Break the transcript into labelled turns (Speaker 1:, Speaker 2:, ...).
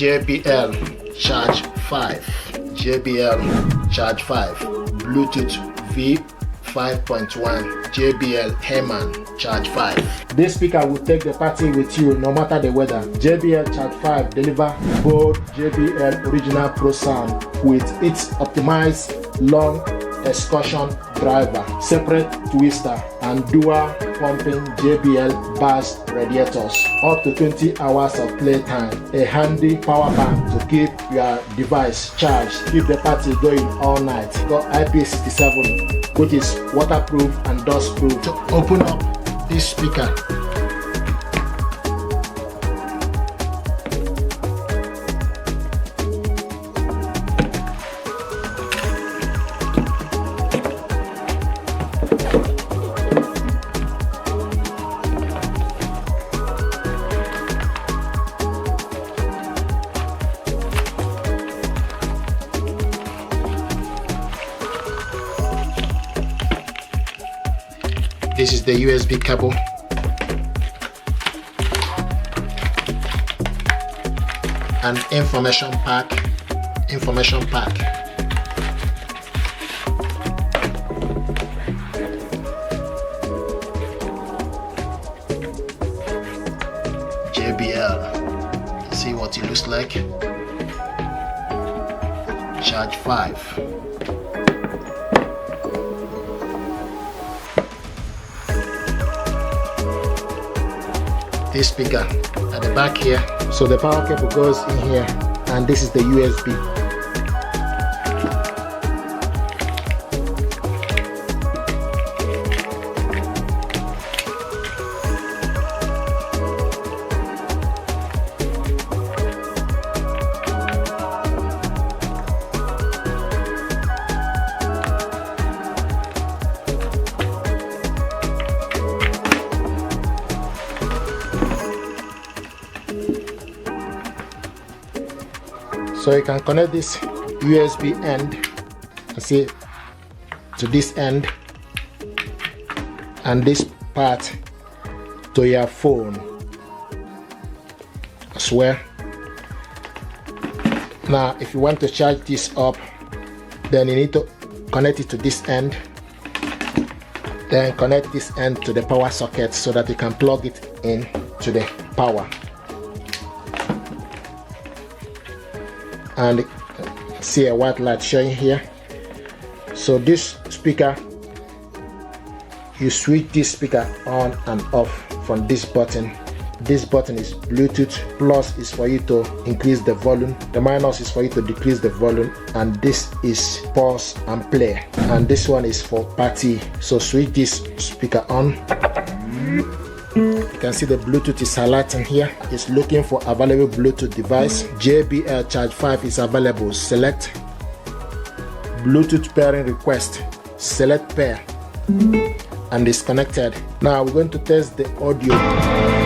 Speaker 1: JBL Charge 5, JBL Charge 5, Bluetooth V 5.1, JBL Heyman Charge 5. This speaker will take the party with you no matter the weather. JBL Charge 5 deliver bold JBL original pro sound with its optimized long excursion driver, separate twister and dual pumping JBL bass radiators, up to 20 hours of playtime, a handy power bank to keep your device charged, keep the party going all night. Got IP67, which is waterproof and dust proof. To open up this speaker, this is the USB cable. And information pack. JBL. See what it looks like. Charge 5. This speaker at the back here, so the power cable goes in here, and this is the USB. So you can connect this USB end, see, to this end, and this part to your phone as well. Now if you want to charge this up, then you need to connect it to this end, then connect this end to the power socket so that you can plug it in to the power. And see a white light showing here. So this speaker, you switch this speaker on and off from this button. This button is Bluetooth. Plus is for you to increase the volume, the minus is for you to decrease the volume, and this is pause and play, and this one is for party. So switch this speaker on. You can see the Bluetooth is highlighting here. It's looking for available Bluetooth device. JBL Charge 5 is available. Select Bluetooth pairing request. Select pair and it's connected. Now we're going to test the audio.